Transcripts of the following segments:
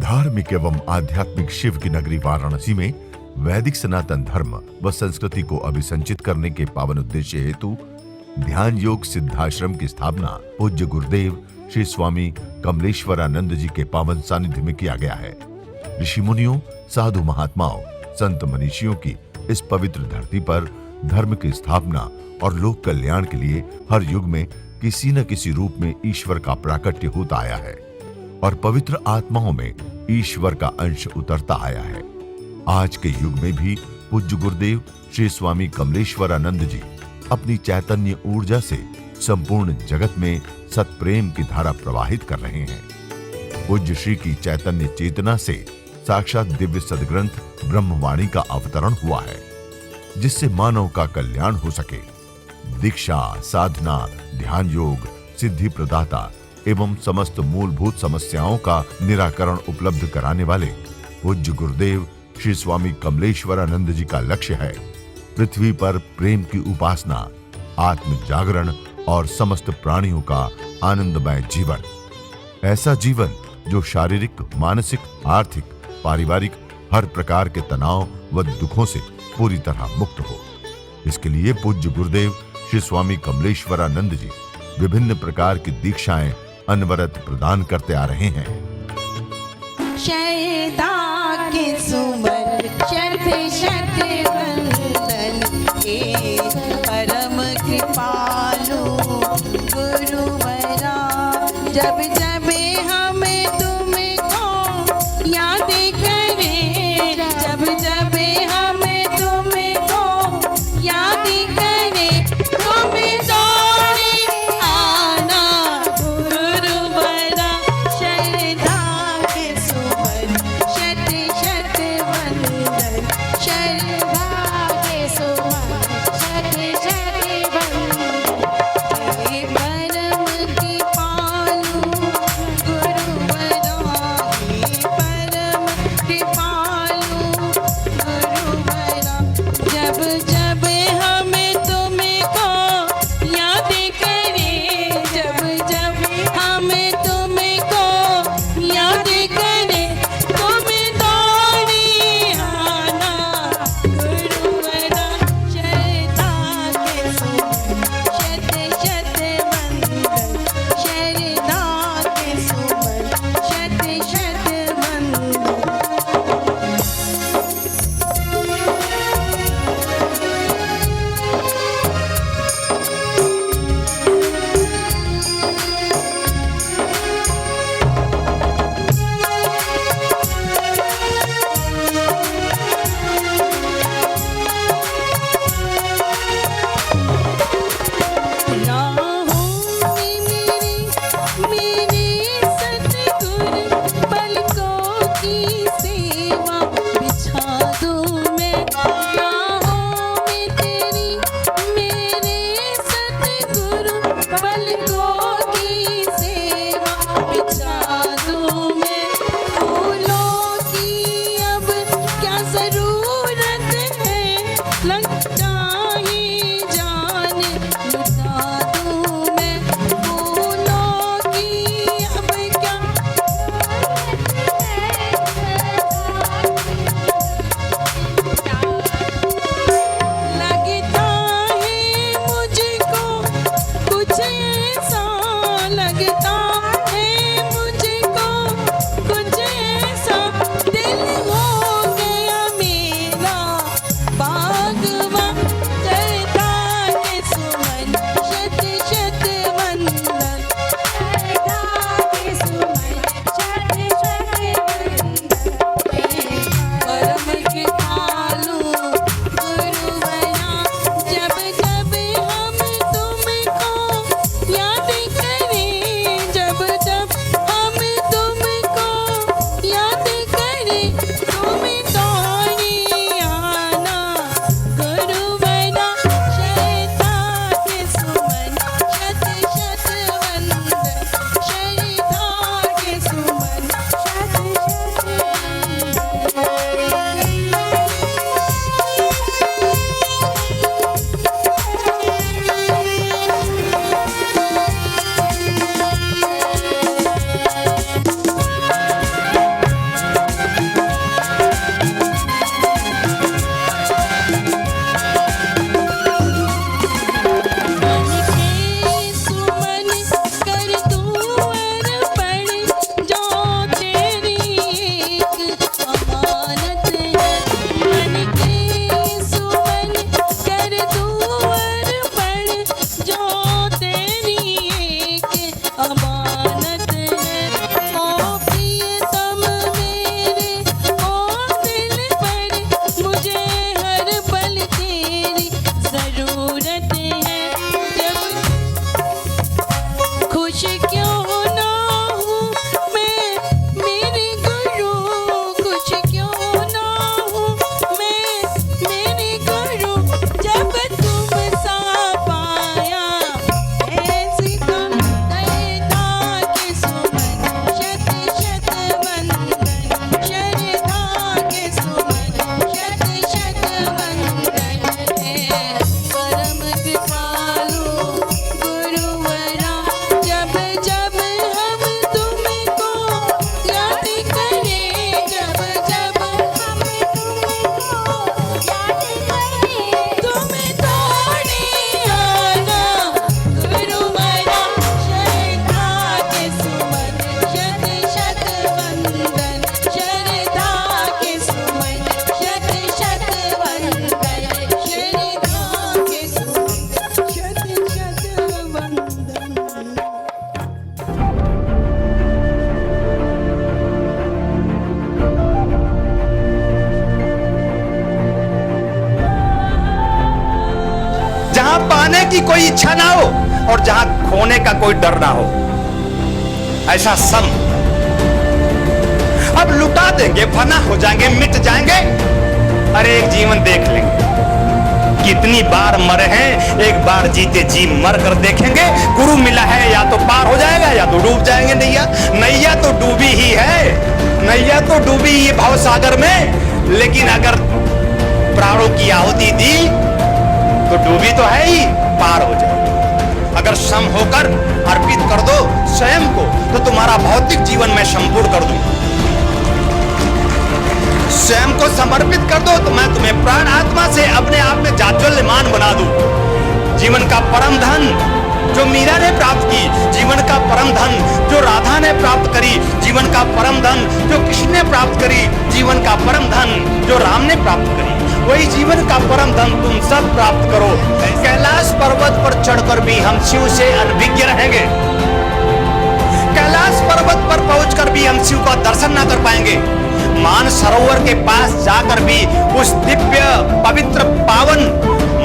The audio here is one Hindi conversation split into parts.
धार्मिक एवं आध्यात्मिक शिव की नगरी वाराणसी में वैदिक सनातन धर्म व संस्कृति को अभिसंचित करने के पावन उद्देश्य हेतु ध्यान योग सिद्धाश्रम की स्थापना पूज्य गुरुदेव श्री स्वामी कमलेश्वरानंद जी के पावन सानिध्य में किया गया है। ऋषि मुनियों, साधु महात्माओं, संत मनीषियों की इस पवित्र धरती पर धर्म की स्थापना और लोक कल्याण के लिए हर युग में किसी न किसी रूप में ईश्वर का प्राकट्य होता आया है और पवित्र आत्माओं में ईश्वर का अंश उतरता आया है। आज के युग में भी पूज्य गुरुदेव श्री स्वामी कमलेश्वरानंद जी अपनी चैतन्य ऊर्जा से संपूर्ण जगत में सत्प्रेम की धारा प्रवाहित कर रहे हैं। पूज्य श्री की चैतन्य चेतना से साक्षात दिव्य सदग्रंथ ब्रह्मवाणी का अवतरण हुआ है, जिससे मानव का कल्याण हो सके। दीक्षा, साधना, ध्यान योग, सिद्धि प्रदाता एवं समस्त मूलभूत समस्याओं का निराकरण उपलब्ध कराने वाले पूज्य गुरुदेव श्री स्वामी कमलेश्वरानंद जी का लक्ष्य है पृथ्वी पर प्रेम की उपासना, आत्म जागरण और समस्त प्राणियों का आनंदमय जीवन। ऐसा जीवन जो शारीरिक, मानसिक, आर्थिक, पारिवारिक हर प्रकार के तनाव व दुखों से पूरी तरह मुक्त हो। इसके लिए पूज्य गुरुदेव श्री स्वामी कमलेश्वरानंद जी विभिन्न प्रकार की दीक्षाएं अनवरत प्रदान करते आ रहे हैं। शरदा के सुमन शत शत वंदन हे परम कृपालु गुरुवरा। जब जब हमें तुमको याद करें, जब जब हमें तुमको याद करें, तुम दौड़े आना गुरुवरा। शरदा के सुमन शत शत वंदन, शरदा के सुमन शत शत वंदन हे परम कृपालु जहां पाने की कोई इच्छा ना हो और जहां खोने का कोई डर ना हो, ऐसा सम। अब लुटा देंगे, फना हो जाएंगे, मिट जाएंगे, अरे एक जीवन देख लेंगे। कितनी बार मरे हैं, एक बार जीते जी मर कर देखेंगे। गुरु मिला है, या तो पार हो जाएगा या तो डूब जाएंगे। नैया नैया तो डूबी ही है, नैया तो डूबी ही भव सागर में, लेकिन अगर प्राणों की आहुति दी तो डूबी तो है ही, पार हो जाएगी। अगर सम होकर अर्पित कर दो स्वयं को, तो तुम्हारा भौतिक जीवन में संपूर्ण कर दूं। स्वयं को समर्पित कर दो तो मैं तुम्हें प्राण आत्मा से अपने आप में जाज्वल्यमान बना दूं। जीवन का परम धन जो मीरा ने प्राप्त की, जीवन का परम धन जो राधा ने प्राप्त करी, जीवन का परम धन जो कृष्ण ने प्राप्त करी, जीवन का परम धन जो राम ने प्राप्त करी, वही जीवन का परम धन तुम सब प्राप्त करो। कैलाश पर्वत पर चढ़कर भी हम शिव से अनभिज्ञ रहेंगे। कैलाश पर्वत पर पहुंचकर भी हम शिव का दर्शन ना कर पाएंगे। मान सरोवर के पास जाकर भी उस दिव्य पवित्र पावन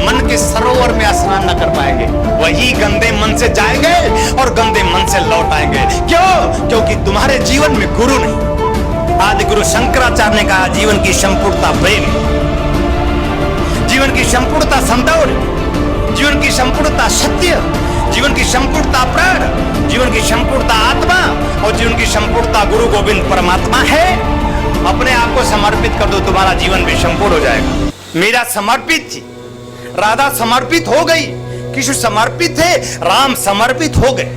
मन के सरोवर में स्नान न कर पाएंगे। वही गंदे मन से जाएंगे और गंदे मन से लौट आएंगे। क्यों? क्योंकि तुम्हारे जीवन में गुरु नहीं। आदि गुरु शंकराचार्य ने कहा, जीवन की संपूर्णता प्रेम, जीवन की संपूर्णता संतोष, जीवन की संपूर्णता सत्य, जीवन की संपूर्णता प्राण, जीवन की संपूर्णता आत्मा और जीवन की संपूर्णता गुरु गोविंद परमात्मा है। अपने आप को समर्पित कर दो, तुम्हारा जीवन भी संपूर्ण हो जाएगा। मीरा समर्पित थी, राधा समर्पित हो गई, कृष्ण समर्पित थे, राम समर्पित हो गए।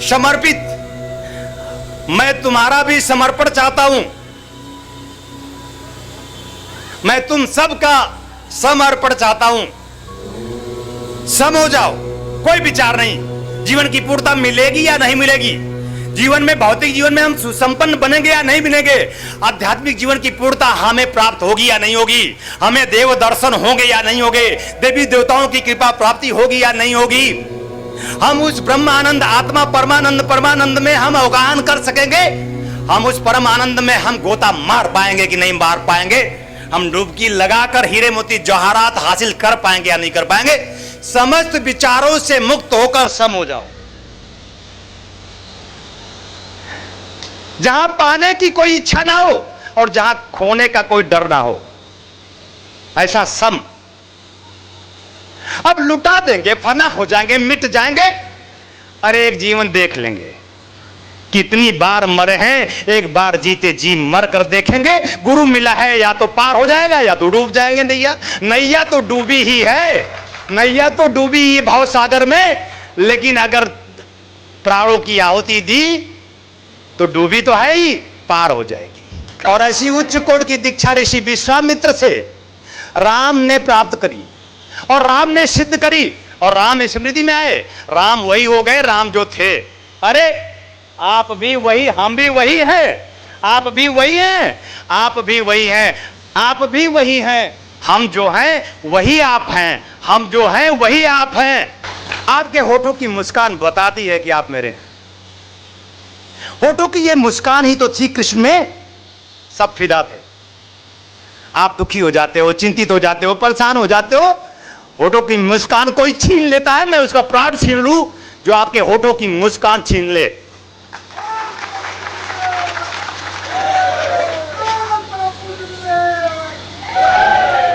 समर्पित, मैं तुम्हारा भी समर्पण चाहता हूं। मैं तुम सबका समर्पण चाहता हूं। सम हो जाओ, कोई विचार नहीं। जीवन की पूर्णता मिलेगी या नहीं मिलेगी, जीवन में भौतिक जीवन में हम सुसंपन्न बनेंगे या नहीं बनेंगे, आध्यात्मिक जीवन की पूर्णता हमें प्राप्त होगी या नहीं होगी, हमें देव दर्शन होंगे या नहीं होंगे, देवी देवताओं की कृपा प्राप्ति होगी या नहीं होगी, हम उस ब्रह्म आनंद आत्मा परमानंद में हम अवगाहन कर सकेंगे, हम उस परम आनंद में हम गोता मार पाएंगे कि नहीं मार पाएंगे, हम डुबकी लगाकर हीरे मोती जवाहरात हासिल कर पाएंगे या नहीं कर पाएंगे। समस्त विचारों से मुक्त होकर सम हो जाओ। जहां पाने की कोई इच्छा ना हो और जहां खोने का कोई डर ना हो, ऐसा सम। अब लुटा देंगे, फना हो जाएंगे, मिट जाएंगे, अरे एक जीवन देख लेंगे। कितनी बार मरे हैं, एक बार जीते जी मर कर देखेंगे। गुरु मिला है, या तो पार हो जाएगा या तो डूब जाएंगे। नैया नैया तो डूबी ही है, नैया तो डूबी ही भव सागर में, लेकिन अगर प्राणों की आहुति दी तो डूबी तो है ही, पार हो जाएगी। और ऐसी उच्च कोटि की दीक्षा ऋषि विश्वामित्र से राम ने प्राप्त करी और राम ने सिद्ध करी और राम स्मृति में आए। राम वही हो गए, राम जो थे। अरे आप भी वही, हम भी वही हैं, आप भी वही हैं, आप भी वही हैं, आप भी वही हैं। हम जो हैं वही आप हैं, हम जो हैं वही आप हैं। आपके होठों की मुस्कान बताती है कि आप मेरे हैं। होठों की ये मुस्कान ही तो थी कृष्ण में, सब फिदा थे। आप दुखी हो जाते हो, चिंतित हो जाते हो, परेशान हो जाते हो, होठों की मुस्कान कोई छीन लेता है, मैं उसका प्राण छीन लूं जो आपके होठों की मुस्कान छीन ले।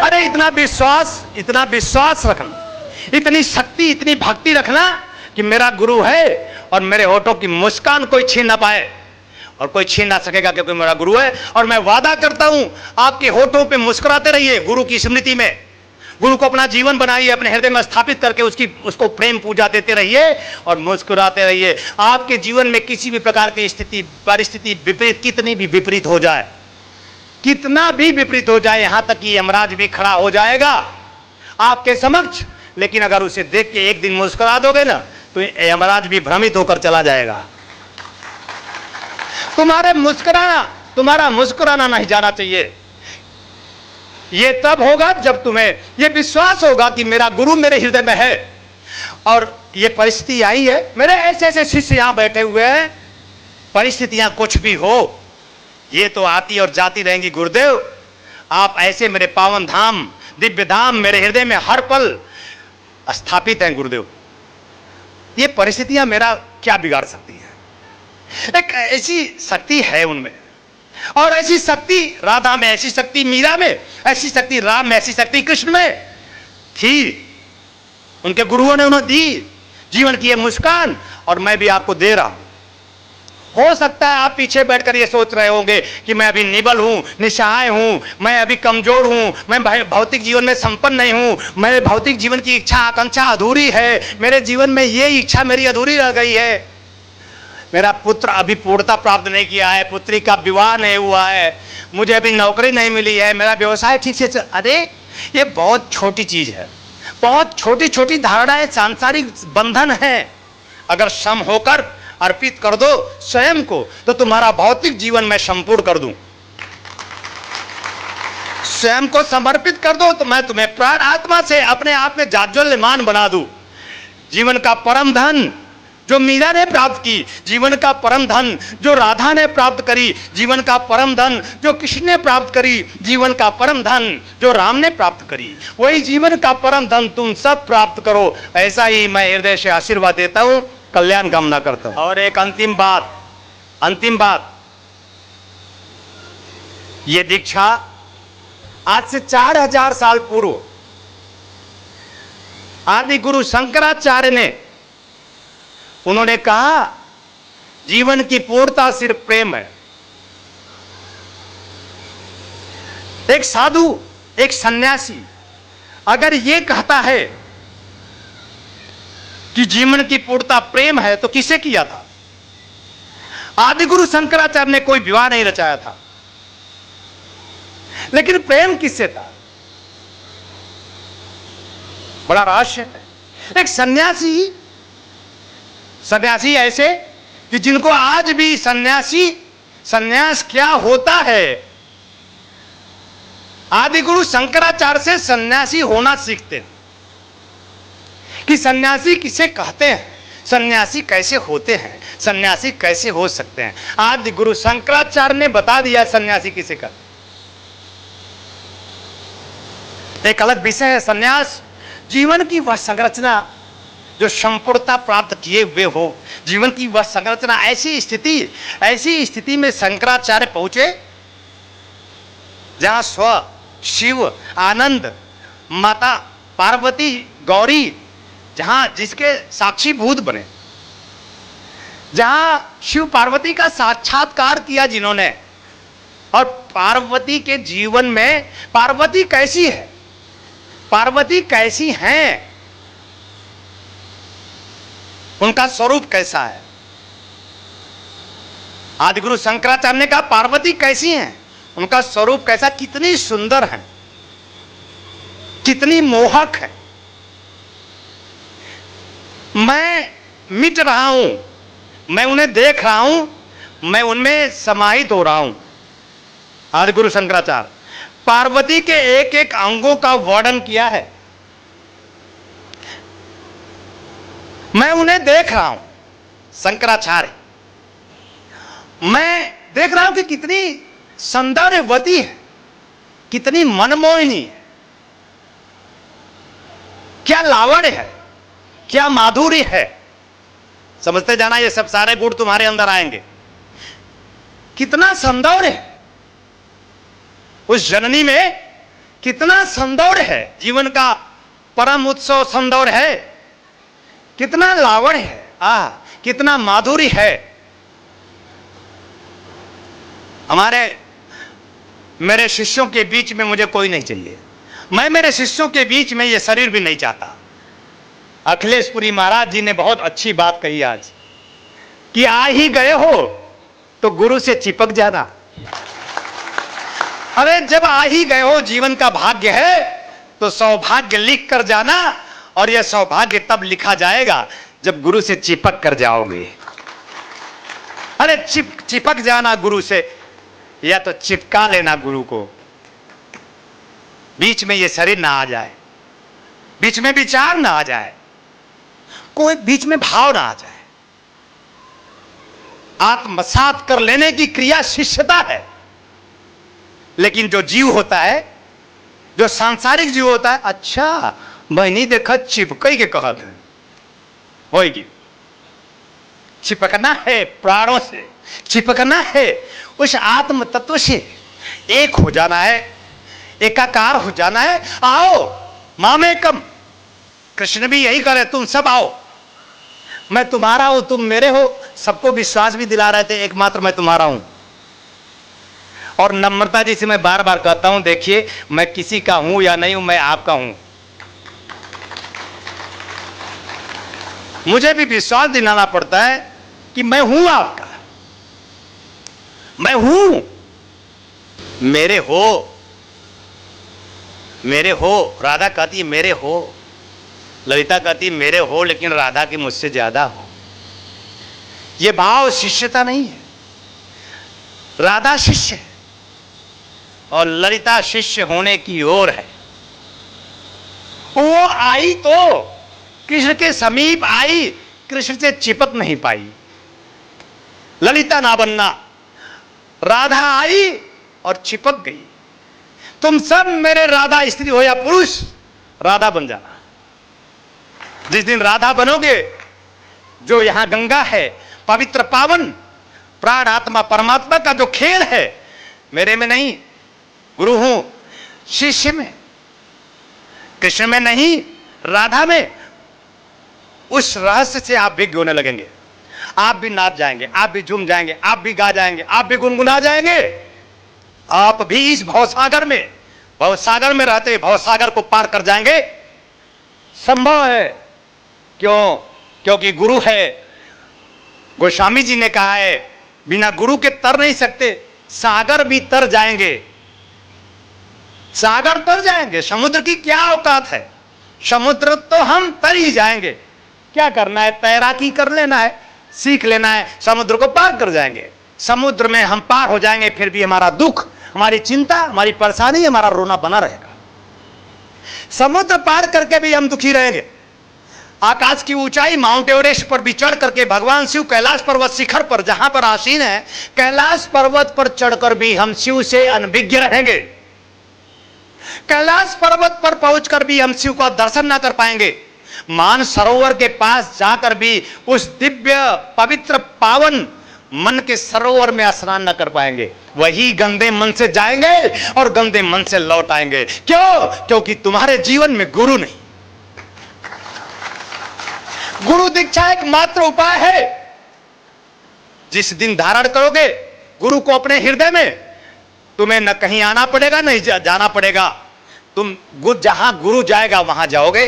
अरे इतना विश्वास रखना, इतनी शक्ति, इतनी भक्ति रखना कि मेरा गुरु है और मेरे होठों की मुस्कान कोई छीन ना पाए, और कोई छीन ना सकेगा क्योंकि मेरा गुरु है। और मैं वादा करता हूं, आपके होठों पे मुस्कुराते रहिए गुरु की स्मृति में। गुरु को अपना जीवन बनाइए, अपने हृदय में स्थापित करके उसको प्रेम पूजा देते रहिए और मुस्कुराते रहिए। आपके जीवन में किसी भी प्रकार की स्थिति परिस्थिति विपरीत, कितनी भी विपरीत हो जाए, कितना भी विपरीत हो जाए, यहां तक कि यमराज भी खड़ा हो जाएगा आपके समक्ष, लेकिन अगर उसे देख के एक दिन मुस्कुरा दोगे ना तो यमराज भी भ्रमित होकर चला जाएगा। तुम्हारा मुस्कुराना नहीं जाना चाहिए। ये तब होगा जब तुम्हें ये विश्वास होगा कि मेरा गुरु मेरे हृदय में है। और ये परिस्थिति आई है, मेरे ऐसे ऐसे शिष्य यहां बैठे हुए हैं, परिस्थितियां कुछ भी हो ये तो आती और जाती रहेंगी। गुरुदेव आप ऐसे मेरे पावन धाम, दिव्य धाम, मेरे हृदय में हर पल स्थापित हैं गुरुदेव। ये परिस्थितियां मेरा क्या बिगाड़ सकती हैं? एक ऐसी शक्ति है उनमें, और ऐसी शक्ति राधा में, ऐसी शक्ति मीरा में, ऐसी शक्ति राम में, ऐसी शक्ति कृष्ण में थी। उनके गुरुओं ने उन्हें दी जीवन की ये मुस्कान, और मैं भी आपको दे रहा हूं। हो सकता है आप पीछे बैठकर ये सोच रहे होंगे कि मैं अभी निबल हूं, निस्सहाय हूं, मैं अभी कमजोर हूं, मैं भौतिक जीवन में संपन्न नहीं हूं, मेरे भौतिक जीवन की इच्छा आकांक्षा अधूरी है, मेरे जीवन में ये इच्छा मेरी अधूरी रह गई है, मेरा पुत्र अभी पूर्णता प्राप्त नहीं किया है, पुत्री का विवाह नहीं हुआ है, मुझे अभी नौकरी नहीं मिली है, मेरा व्यवसाय ठीक से अरे ये बहुत छोटी चीज है, बहुत छोटी छोटी धारणाएं, सांसारिक बंधन है। अगर सम होकर अर्पित कर दो स्वयं को, तो तुम्हारा भौतिक जीवन मैं संपूर्ण कर दूं। स्वयं को समर्पित कर दो तो मैं तुम्हें प्राण आत्मा से अपने आप में जाज्वल्यमान बना दूं। जीवन का परम धन जो मीरा ने प्राप्त की, जीवन का परम धन जो राधा ने प्राप्त करी, जीवन का परम धन जो कृष्ण ने प्राप्त करी, जीवन का परम धन जो राम ने प्राप्त करी, वही जीवन का परम धन तुम सब प्राप्त करो। ऐसा ही मैं हृदय से आशीर्वाद देता हूं, कल्याण कामना करता हूं। और एक अंतिम बात, ये दीक्षा आज से 4000 साल पूर्व आदि गुरु शंकराचार्य ने, उन्होंने कहा जीवन की पूर्णता सिर्फ प्रेम है। एक साधु, एक सन्यासी अगर ये कहता है कि जीवन की पूर्णता प्रेम है, तो किसे किया था? आदि गुरु शंकराचार्य ने कोई विवाह नहीं रचाया था, लेकिन प्रेम किससे था? बड़ा रहस्य है। एक सन्यासी ऐसे कि जिनको आज भी सन्यास क्या होता है, आदि गुरु शंकराचार्य से सन्यासी होना सीखते हैं कि सन्यासी किसे कहते हैं, सन्यासी कैसे होते हैं, सन्यासी कैसे हो सकते हैं। आदि गुरु शंकराचार्य ने बता दिया सन्यासी किसे कहते। एक अलग विषय है सन्यास, जीवन की वह संरचना जो संपूर्णता प्राप्त किए हुए हो, जीवन की वह संरचना, ऐसी स्थिति में शंकराचार्य पहुंचे जहां स्व, शिव, आनंद, माता पार्वती, गौरी, जहां जिसके साक्षीभूत बने, जहां शिव पार्वती का साक्षात्कार किया जिन्होंने, और पार्वती के जीवन में पार्वती कैसी है, पार्वती कैसी हैं, उनका स्वरूप कैसा है। आदिगुरु शंकराचार्य ने कहा पार्वती कैसी हैं, उनका स्वरूप कैसा, कितनी सुंदर है, कितनी मोहक है। मैं मिट रहा हूं, मैं उन्हें देख रहा हूं, मैं उनमें समाहित हो रहा हूं। आदिगुरु शंकराचार्य पार्वती के एक एक अंगों का वर्णन किया है, मैं उन्हें देख रहा हूं। शंकराचार्य, मैं देख रहा हूं कि कितनी सौंदर्यवती है, कितनी मनमोहिनी है, क्या लावण्य है, क्या माधुर्य है। समझते जाना, ये सब सारे गुण तुम्हारे अंदर आएंगे। कितना सौंदर्य है उस जननी में, कितना सौंदर्य है, जीवन का परम उत्सव सौंदर्य है, कितना लावण्य है, कितना माधुर्य है। मेरे शिष्यों के बीच में मुझे कोई नहीं चाहिए, मैं मेरे शिष्यों के बीच में ये शरीर भी नहीं चाहता। अखिलेशपुरी महाराज जी ने बहुत अच्छी बात कही आज कि आ ही गए हो तो गुरु से चिपक जाना। अरे जब आ ही गए हो, जीवन का भाग्य है तो सौभाग्य लिख कर जाना, और यह सौभाग्य तब लिखा जाएगा जब गुरु से चिपक कर जाओगे। अरे चिपक जाना गुरु से, या तो चिपका लेना गुरु को। बीच में ये शरीर ना आ जाए, बीच में विचार ना आ जाए, कोई बीच में भाव ना आ जाए। आत्मसात कर लेने की क्रिया शिष्यता है। लेकिन जो जीव होता है, जो सांसारिक जीव होता है, अच्छा बहनी देखा चिपकई के कहत है होगी। चिपकना है प्राणों से, चिपकना है उस आत्म तत्व से, एक हो जाना है, एकाकार हो जाना है। आओ मामेकम, कृष्ण भी यही करे, तुम सब आओ, मैं तुम्हारा हूं तुम मेरे हो। सबको विश्वास भी दिला रहे थे एकमात्र मैं तुम्हारा हूं। और नम्रता जी से मैं बार बार कहता हूं, देखिए मैं किसी का हूं या नहीं हूं, मैं आपका हूं। मुझे भी विश्वास दिलाना पड़ता है कि मैं हूं आपका, मैं हूं, मेरे हो, मेरे हो। राधा कहती है मेरे हो, ललिता कहती है मेरे हो, लेकिन राधा की मुझसे ज्यादा हो। यह भाव शिष्यता नहीं है। राधा शिष्य है और ललिता शिष्य होने की ओर है। वो आई तो कृष्ण के समीप आई, कृष्ण से चिपक नहीं पाई। ललिता ना बनना, राधा आई और चिपक गई। तुम सब मेरे राधा, स्त्री हो या पुरुष, राधा बन जाना। जिस दिन राधा बनोगे, जो यहां गंगा है पवित्र पावन, प्राण आत्मा परमात्मा का जो खेल है, मेरे में नहीं, गुरु हूं शिष्य में, कृष्ण में नहीं राधा में, उस रहस्य से आप भी होने लगेंगे। आप भी नाच जाएंगे, आप भी झूम जाएंगे, आप भी गा जाएंगे, आप भी गुनगुना जाएंगे। आप भी इस भवसागर में रहते भवसागर को पार कर जाएंगे। संभव है, क्यों? क्योंकि गुरु है। गोस्वामी जी ने कहा है बिना गुरु के तर नहीं सकते। सागर भी तर जाएंगे, सागर तर जाएंगे। समुद्र की क्या औकात है, समुद्र तो हम तर ही जाएंगे। क्या करना है? तैराकी कर लेना है, सीख लेना है, समुद्र को पार कर जाएंगे। समुद्र में हम पार हो जाएंगे, फिर भी हमारा दुख, हमारी चिंता, हमारी परेशानी, हमारा रोना बना रहेगा। समुद्र पार करके भी हम दुखी रहेंगे। आकाश की ऊंचाई माउंट एवरेस्ट पर भी चढ़ करके भगवान शिव कैलाश पर्वत शिखर पर जहां पर आसीन है, कैलाश पर्वत पर चढ़कर भी हम शिव से अनभिज्ञ रहेंगे। कैलाश पर्वत पर पहुंचकर भी हम शिव का दर्शन ना कर पाएंगे। मान सरोवर के पास जाकर भी उस दिव्य पवित्र पावन मन के सरोवर में स्नान न कर पाएंगे। वही गंदे मन से जाएंगे और गंदे मन से लौट आएंगे। क्यों? क्योंकि तुम्हारे जीवन में गुरु नहीं। गुरु दीक्षा एक मात्र उपाय है। जिस दिन धारण करोगे गुरु को अपने हृदय में, तुम्हें न कहीं आना पड़ेगा, नहीं जाना पड़ेगा। तुम जहां गुरु जाएगा वहां जाओगे,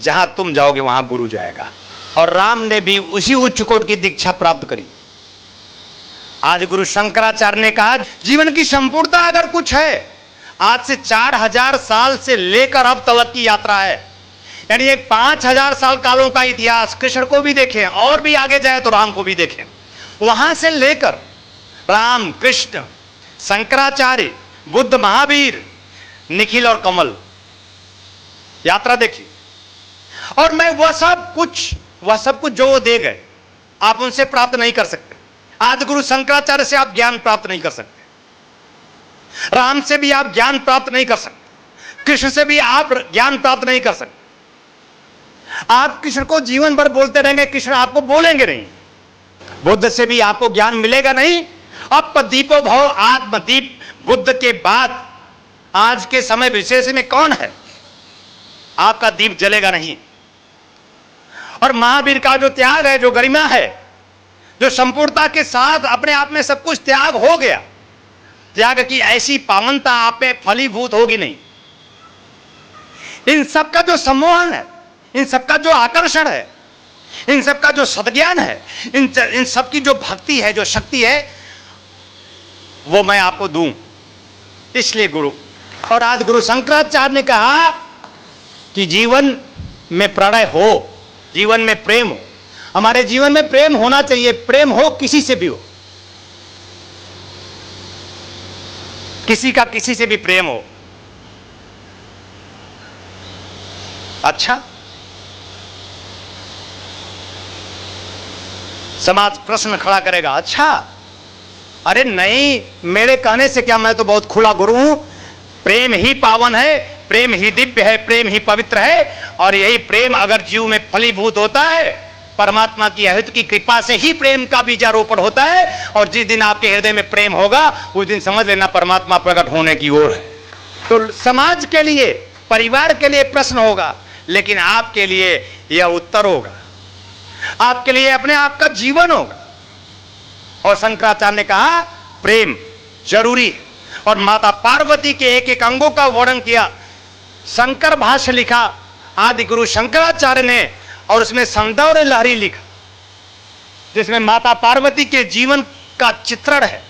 जहां तुम जाओगे वहां गुरु जाएगा। और राम ने भी उसी उच्च कोटि की दीक्षा प्राप्त करी। आज गुरु शंकराचार्य ने कहा, जीवन की संपूर्णता अगर कुछ है, आज से 4000 साल से लेकर अब तक की यात्रा है। यानी एक 5000 साल कालों का इतिहास। कृष्ण को भी देखें और भी आगे जाए तो राम को भी देखें। वहां से लेकर राम, कृष्ण, शंकराचार्य, बुद्ध, महावीर, निखिल और कमल, यात्रा देखी। और मैं वह सब कुछ जो वो दे गए, आप उनसे प्राप्त नहीं कर सकते। आज गुरु शंकराचार्य से आप ज्ञान प्राप्त नहीं कर सकते, राम से भी आप ज्ञान प्राप्त नहीं कर सकते, कृष्ण से भी आप ज्ञान प्राप्त नहीं कर सकते। आप कृष्ण को जीवन भर बोलते रहेंगे, कृष्ण आपको बोलेंगे नहीं। बुद्ध से भी आपको ज्ञान मिलेगा नहीं। अब दीपो भव आत्मदीप, बुद्ध के बाद आज के समय विशेष में कौन है? आपका दीप जलेगा नहीं। और महावीर का जो त्याग है, जो गरिमा है, जो संपूर्णता के साथ अपने आप में सब कुछ त्याग हो गया, त्याग की ऐसी पावनता आप में फलीभूत होगी नहीं। इन सब का जो सम्मोहन है, इन सब का जो आकर्षण है, इन सब का जो सद्ज्ञान है, इन सब की जो भक्ति है, जो शक्ति है, वो मैं आपको दूं। इसलिए गुरु। और आज गुरु शंकराचार्य ने कहा कि जीवन में प्रणय हो, जीवन में प्रेम हो। हमारे जीवन में प्रेम होना चाहिए। प्रेम हो किसी से भी हो, किसी का किसी से भी प्रेम हो। अच्छा, समाज प्रश्न खड़ा करेगा, अच्छा अरे नहीं, मेरे कहने से क्या, मैं तो बहुत खुला गुरु हूं, प्रेम ही पावन है, प्रेम ही दिव्य है, प्रेम ही पवित्र है। और यही प्रेम अगर जीव में फलीभूत होता है, परमात्मा की अहित की कृपा से ही प्रेम का बीजारोपण होता है। और जिस दिन आपके हृदय में प्रेम होगा, उस दिन समझ लेना परमात्मा प्रकट होने की ओर है। तो समाज के लिए, परिवार के लिए प्रश्न होगा, लेकिन आपके लिए यह उत्तर होगा, आपके लिए अपने आप का जीवन होगा। और शंकराचार्य ने कहा प्रेम जरूरी है। और माता पार्वती के एक एक अंगों का वर्णन किया। शंकर भाष्य लिखा आदि गुरु शंकराचार्य ने, और उसमें सौंदर्य लहरी लिखा, जिसमें माता पार्वती के जीवन का चित्रण है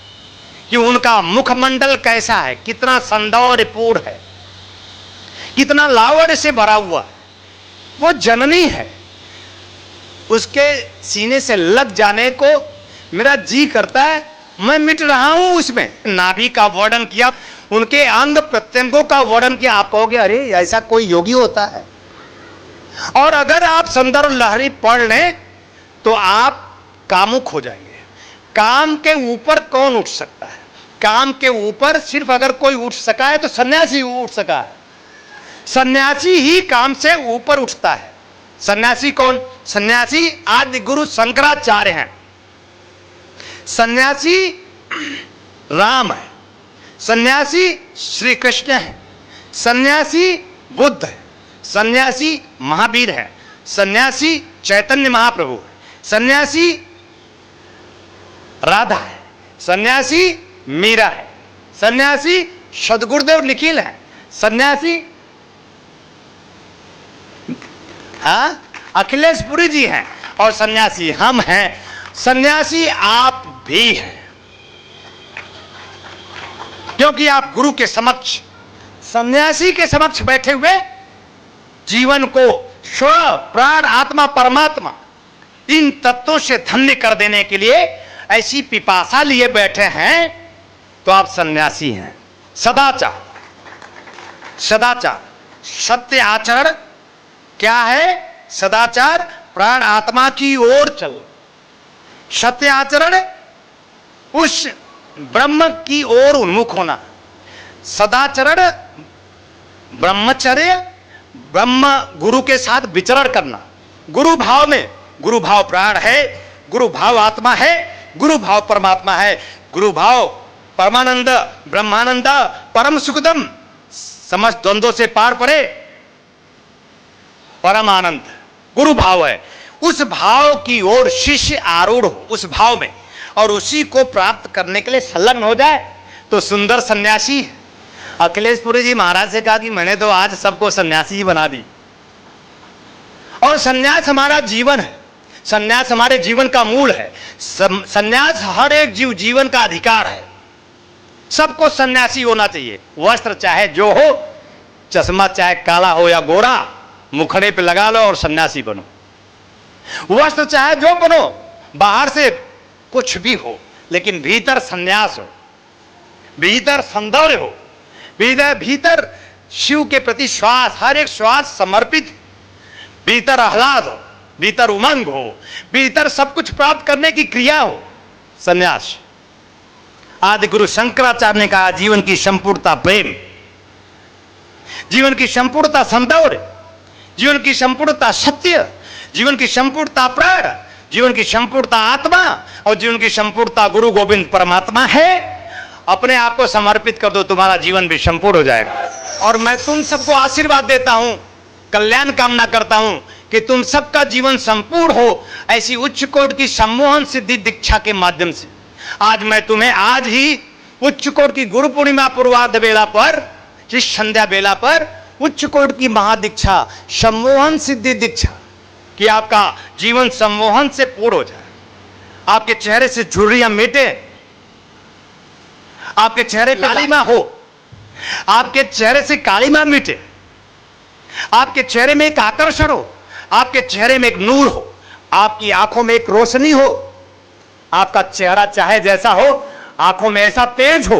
कि उनका मुखमंडल कैसा है, कितना सौंदर्यपूर्ण है, कितना लावण्य से भरा हुआ है। वो जननी है, उसके सीने से लग जाने को मेरा जी करता है, मैं मिट रहा हूं उसमें। नाभि का वर्णन किया, उनके अंग प्रत्यंगों का वर्णन किया। आप कहोगे अरे ऐसा कोई योगी होता है? और अगर आप सौंदर्य लहरी पढ़ लें तो आप कामुक हो जाएंगे। काम के ऊपर कौन उठ सकता है? काम के ऊपर सिर्फ अगर कोई उठ सका है तो सन्यासी उठ सका है। सन्यासी ही काम से ऊपर उठता है। सन्यासी कौन? सन्यासी आदि गुरु शंकराचार्य हैं। सन्यासी राम है, सन्यासी श्री कृष्ण है, सन्यासी बुद्ध है, सन्यासी महावीर है, सन्यासी चैतन्य महाप्रभु है, सन्यासी राधा है, सन्यासी मीरा है, सन्यासी सदगुरुदेव निखिल है, सन्यासी अखिलेश पुरी जी हैं, और सन्यासी हम हैं। सन्यासी आप भी हैं, क्योंकि आप गुरु के समक्ष, सन्यासी के समक्ष बैठे हुए जीवन को स्व प्राण आत्मा परमात्मा इन तत्वों से धन्य कर देने के लिए ऐसी पिपासा लिए बैठे हैं। तो आप सन्यासी हैं। सदाचार, सदाचार सत्य आचरण क्या है? सदाचार प्राण आत्मा की ओर चल, सत्य आचरण उस ब्रह्म की ओर उन्मुख होना। सदाचरण ब्रह्मचर्य, ब्रह्म गुरु के साथ विचरण करना। गुरु भाव में, गुरु भाव प्राण है, गुरु भाव आत्मा है, गुरु भाव परमात्मा है। गुरु भाव परमानंद, ब्रह्मानंद, परम सुखदम, समस्त द्वंद्वों से पार पड़े परम आनंद गुरु भाव है। उस भाव की ओर शिष्य आरूढ़ हो उस भाव में, और उसी को प्राप्त करने के लिए संलग्न हो जाए तो सुंदर सन्यासी है। अखिलेश पुरी जी महाराज से कहा कि मैंने तो आज सबको सन्यासी ही बना दी। और सन्यास हमारा जीवन है, सन्यास हमारे जीवन का मूल है। सन्यास हर एक जीवन का अधिकार है। सबको सन्यासी होना चाहिए। वस्त्र चाहे जो हो, चश्मा चाहे काला हो या गोरा, मुखड़े पे लगा लो और सन्यासी बनो। वस्त्र चाहे जो बनो, बाहर से कुछ भी हो, लेकिन भीतर सन्यास हो, भीतर सौंदर्य हो, भीतर शिव के प्रति श्वास, हर एक श्वास समर्पित, भीतर आह्लाद हो, भीतर उमंग हो, भीतर सब कुछ प्राप्त करने की क्रिया हो, सन्यास। आदि गुरु शंकराचार्य ने कहा जीवन की संपूर्णता प्रेम, जीवन की संपूर्णता सौंदर्य, जीवन की संपूर्णता सत्य, जीवन की संपूर्णता प्राण, जीवन की संपूर्णता आत्मा, और जीवन की संपूर्णता गुरु गोविंद परमात्मा है। अपने आप को समर्पित कर दो, तुम्हारा जीवन भी संपूर्ण हो जाएगा। और मैं तुम सबको आशीर्वाद देता हूं, कल्याण कामना करता हूं कि तुम सबका जीवन संपूर्ण हो, ऐसी उच्च कोटि की सम्मोहन सिद्धि दीक्षा के माध्यम से। आज मैं तुम्हें आज ही उच्च कोटि की गुरु पूर्णिमा पूर्वार्ध बेला पर, जिस संध्या बेला पर उच्च कोटि की महादीक्षा सम्मोहन सिद्धि दीक्षा, कि आपका जीवन सम्मोहन से पूर्ण हो जाए, आपके चेहरे से झुर्रियां मिटे, आपके चेहरे पे लालिमा हो, आपके चेहरे से कालिमा मिटे, आपके चेहरे में एक आकर्षण हो, आपके चेहरे में एक नूर हो, आपकी आंखों में एक रोशनी हो। आपका चेहरा चाहे जैसा हो, आंखों में ऐसा तेज हो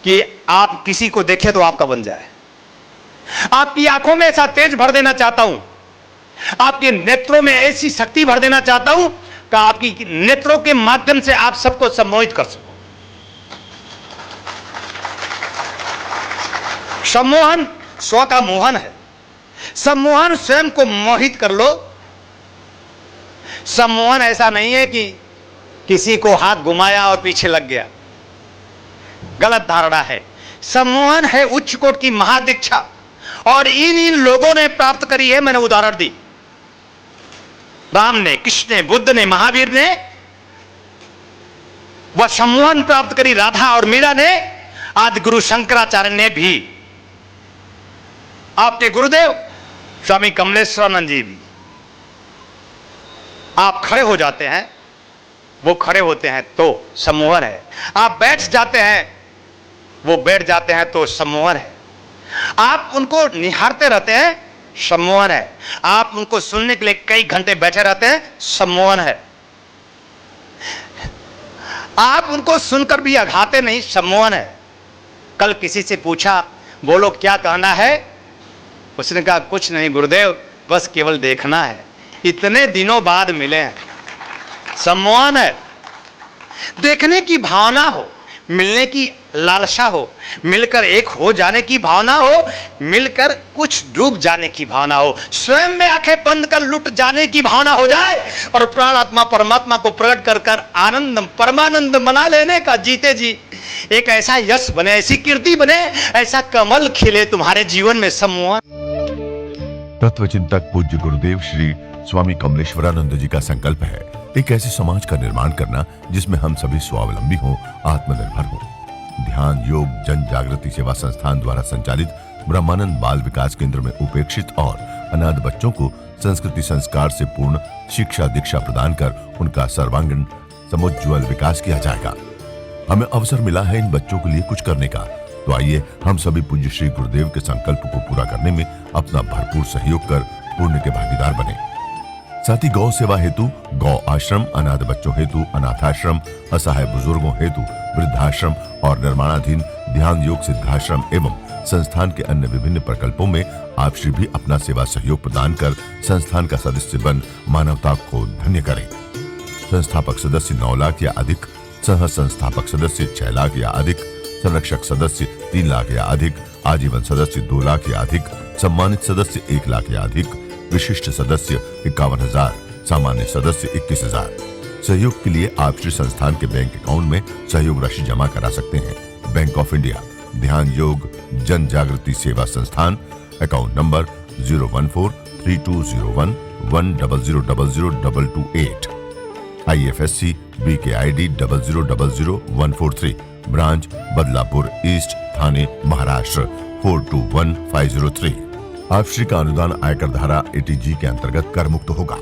कि आप किसी को देखें तो आपका बन जाए। आपकी आंखों में ऐसा तेज भर देना चाहता हूं, आपके नेत्रों में ऐसी शक्ति भर देना चाहता हूं कि आपकी नेत्रों के माध्यम से आप सबको सम्मोहित कर सको। सम्मोहन स्व का मोहन है। सम्मोहन स्वयं को मोहित कर लो। सम्मोहन ऐसा नहीं है कि किसी को हाथ घुमाया और पीछे लग गया, गलत धारणा है। सम्मोहन है उच्च कोटि की महादीक्षा, और इन लोगों ने प्राप्त करी है। मैंने उदाहरण दी, राम ने, कृष्ण ने, बुद्ध ने, महावीर ने वह सम्मोहन प्राप्त करी। राधा और मीरा ने, आदि गुरु शंकराचार्य ने भी, आपके गुरुदेव स्वामी कमलेश्वरानंद जी भी। आप खड़े हो जाते हैं, वो खड़े होते हैं तो सम्मोहन है। आप बैठ जाते हैं, वो बैठ जाते हैं तो सम्मोहन है। आप उनको निहारते रहते हैं, सम्मोहन है। आप उनको सुनने के लिए कई घंटे बैठे रहते हैं, सम्मोहन है। आप उनको सुनकर भी अघाते नहीं, सम्मोहन है। कल किसी से पूछा, बोलो क्या कहना है? उसने कहा कुछ नहीं गुरुदेव, बस केवल देखना है। इतने दिनों बाद मिले हैं, सम्मोहन है। देखने की भावना हो, मिलने की लालसा हो, मिलकर एक हो जाने की भावना हो, मिलकर कुछ डूब जाने की भावना हो, स्वयं में आंखें बंद कर लुट जाने की भावना हो जाए, और प्राण आत्मा परमात्मा को प्रकट कर कर आनंद परमानंद मना लेने का जीते जी एक ऐसा यश बने, ऐसी कीर्ति बने, ऐसा कमल खिले तुम्हारे जीवन में। सम्मोहन। तत्वचिंतक पूज्य गुरुदेव श्री स्वामी कमलेश्वरानंद जी का संकल्प है एक ऐसे समाज का निर्माण करना जिसमें हम सभी स्वावलंबी हों, आत्मनिर्भर हों। ध्यान योग जन जागृति सेवा संस्थान द्वारा संचालित ब्रह्मानंद बाल विकास केंद्र में उपेक्षित और अनाथ बच्चों को संस्कृति संस्कार से पूर्ण शिक्षा दीक्षा प्रदान कर उनका सर्वांगीण समुज्ज्वल विकास किया जाएगा। हमें अवसर मिला है इन बच्चों के लिए कुछ करने का, तो आइए हम सभी पूज्य श्री गुरुदेव के संकल्प को पूरा करने में अपना भरपूर सहयोग कर पुण्य के भागीदार बने। साथ ही गौ सेवा हेतु गौ आश्रम, अनाथ बच्चों हेतु अनाथाश्रम, असहाय बुजुर्गों हेतु वृद्धाश्रम और निर्माणाधीन ध्यान योग सिद्धाश्रम एवं संस्थान के अन्य विभिन्न प्रकल्पों में आप श्री भी अपना सेवा सहयोग प्रदान कर संस्थान का सदस्य बन मानवता को धन्य करें। संस्थापक सदस्य 9 लाख या अधिक, सह संस्थापक सदस्य 6 लाख या अधिक, संरक्षक सदस्य 3 लाख या अधिक, आजीवन सदस्य 2 लाख या अधिक, सम्मानित सदस्य 1 लाख या अधिक, विशिष्ट सदस्य 51,000, सामान्य सदस्य 21,000। सहयोग के लिए आप श्री संस्थान के बैंक अकाउंट में सहयोग राशि जमा करा सकते हैं। बैंक ऑफ इंडिया ध्यान योग जन Jagriti Seva Sansthan, account number 014320110002228, IFSC BKID 0000143, branch Badlapur east, Thane Maharashtra 421503। आप श्री का अनुदान आयकर धारा 80G के अंतर्गत कर मुक्त होगा।